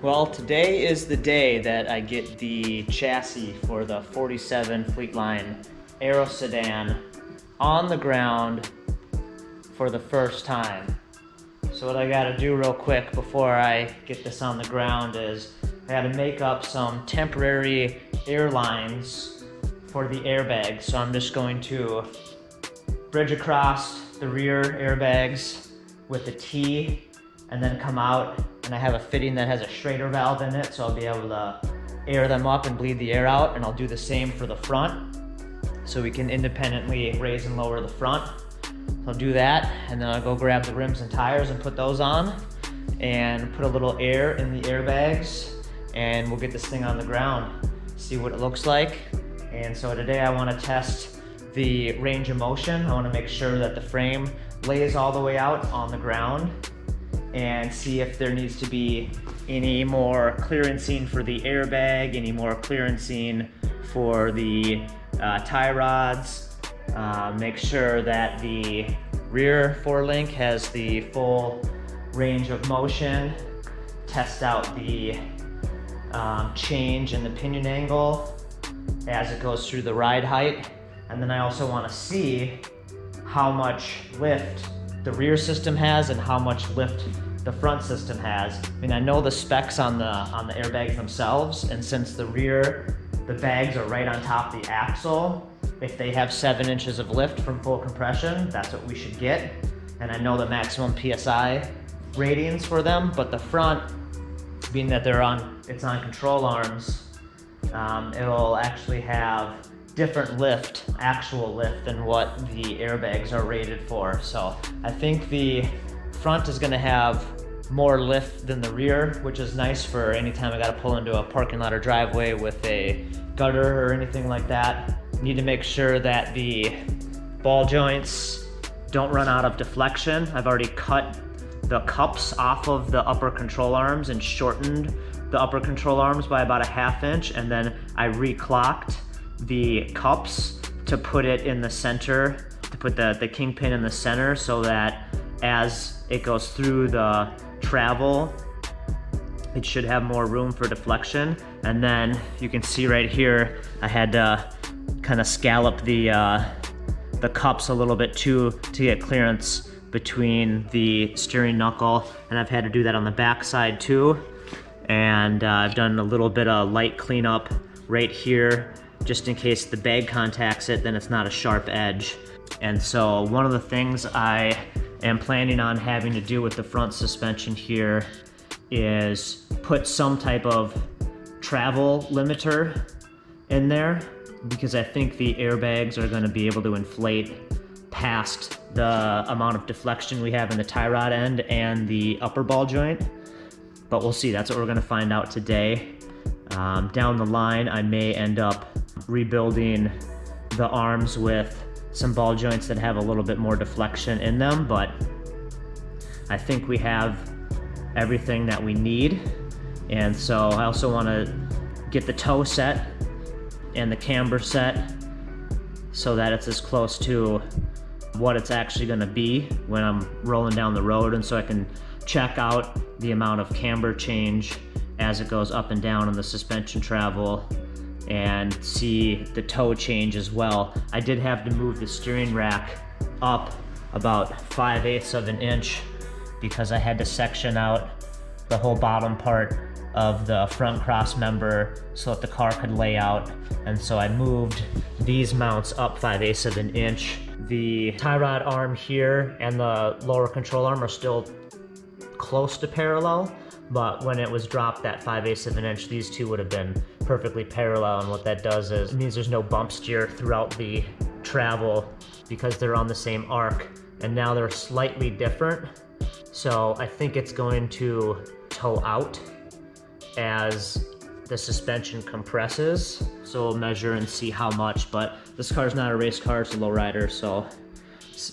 Well, today is the day that I get the chassis for the 47 Fleetline AeroSedan on the ground for the first time. So what I gotta do real quick before I get this on the ground is I gotta make up some temporary air lines for the airbags. So I'm just going to bridge across the rear airbags with a T and then come out, and I have a fitting that has a Schrader valve in it, so I'll be able to air them up and bleed the air out, and I'll do the same for the front so we can independently raise and lower the front. So I'll do that, and then I'll go grab the rims and tires and put those on and put a little air in the airbags, and we'll get this thing on the ground, see what it looks like. And so today I want to test the range of motion. I want to make sure that the frame lays all the way out on the ground and see if there needs to be any more clearancing for the airbag, any more clearancing for the tie rods. Make sure that the rear forelink has the full range of motion. Test out the change in the pinion angle as it goes through the ride height. And then I also want to see how much lift the rear system has and how much lift the front system has. I mean, I know the specs on the airbags themselves, and since the bags are right on top of the axle, if they have 7 inches of lift from full compression, that's what we should get. And I know the maximum PSI ratings for them, but the front, being that it's on control arms, it'll actually have different lift, actual lift, than what the airbags are rated for. So I think the front is going to have more lift than the rear, which is nice for anytime I got to pull into a parking lot or driveway with a gutter or anything like that. Need to make sure that the ball joints don't run out of deflection. I've already cut the cups off of the upper control arms and shortened the upper control arms by about 1/2 inch, and then I reclocked the cups to put it in the center, to put the kingpin in the center, so that as it goes through the travel, it should have more room for deflection. And then you can see right here, I had to kind of scallop the cups a little bit too to get clearance between the steering knuckle, and I've had to do that on the back side too. And I've done a little bit of light cleanup right here, just in case the bag contacts it, then it's not a sharp edge. And so one of the things I am planning on having to do with the front suspension here is put some type of travel limiter in there, because I think the airbags are going to be able to inflate past the amount of deflection we have in the tie rod end and the upper ball joint. But we'll see, that's what we're going to find out today. Down the line, I may end up rebuilding the arms with some ball joints that have a little bit more deflection in them, but I think we have everything that we need. And so I also want to get the toe set and the camber set so that it's as close to what it's actually going to be when I'm rolling down the road, and so I can check out the amount of camber change as it goes up and down on the suspension travel, and see the toe change as well. I did have to move the steering rack up about 5/8 of an inch because I had to section out the whole bottom part of the front cross member so that the car could lay out. And so I moved these mounts up 5/8 of an inch. The tie rod arm here and the lower control arm are still close to parallel, but when it was dropped that 5/8 of an inch, these two would have been perfectly parallel. And what that does is it means there's no bump steer throughout the travel because they're on the same arc, and now they're slightly different. So I think it's going to toe out as the suspension compresses. So we'll measure and see how much, but this car's not a race car, it's a lowrider, so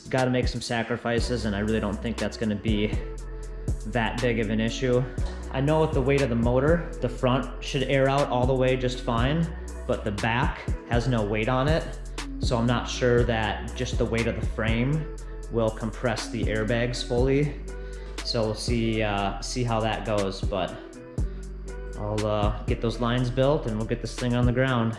got to make some sacrifices, and I really don't think that's going to be that big of an issue. I know with the weight of the motor, the front should air out all the way just fine, but the back has no weight on it, so I'm not sure that just the weight of the frame will compress the airbags fully. So we'll see how that goes, but I'll get those lines built and we'll get this thing on the ground.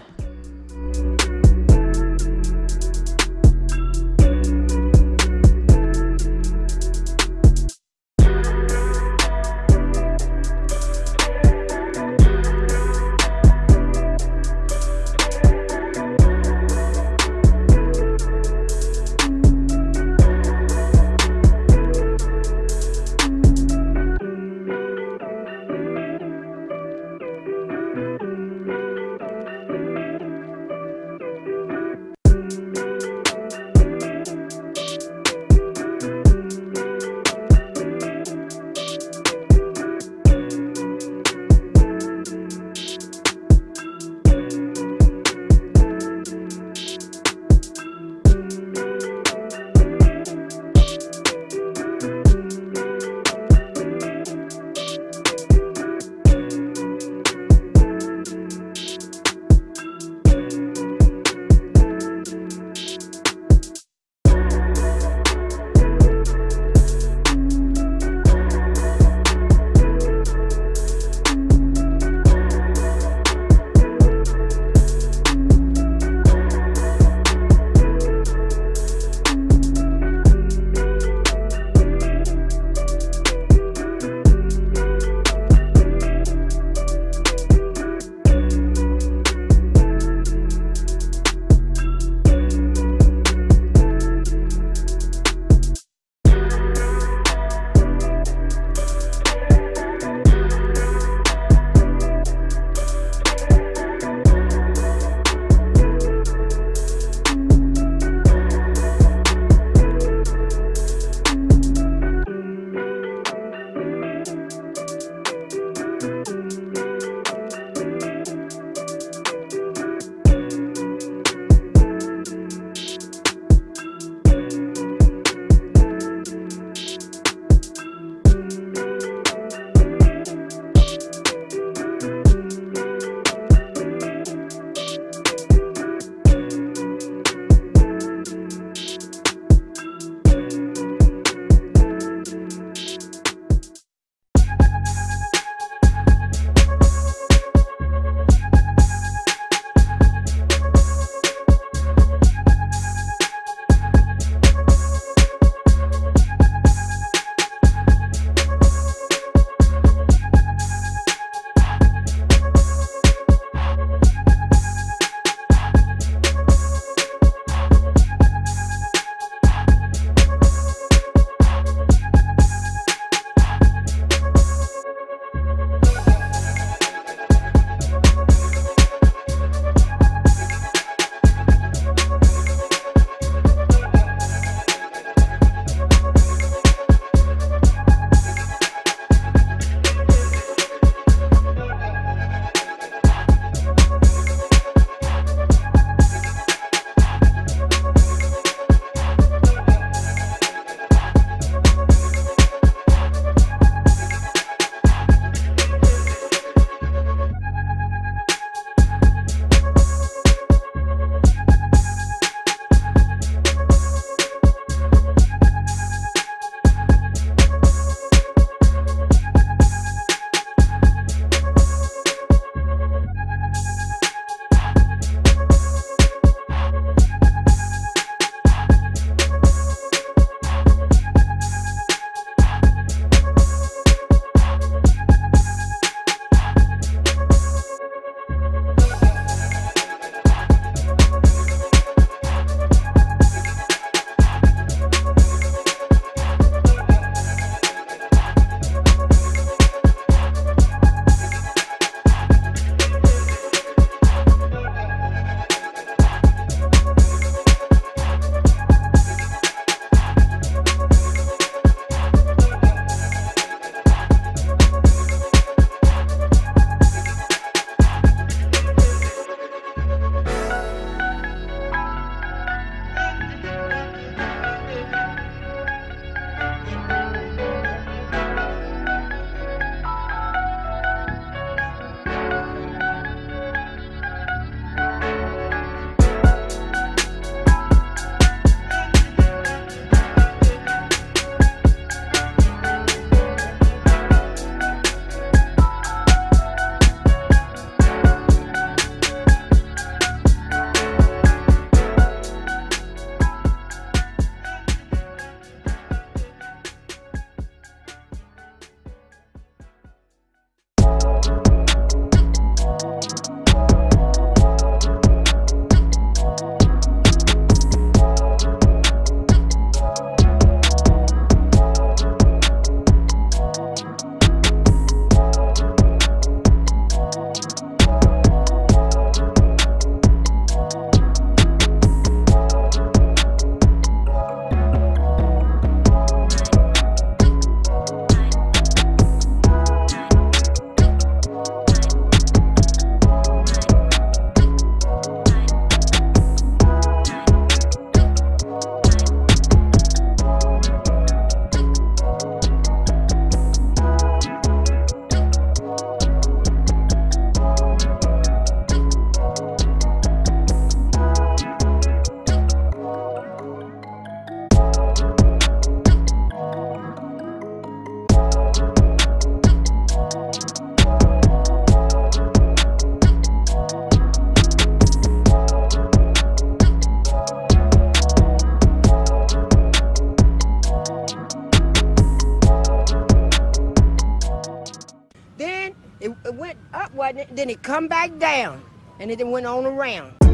up, wasn't it? Then it come back down, and it then went on around.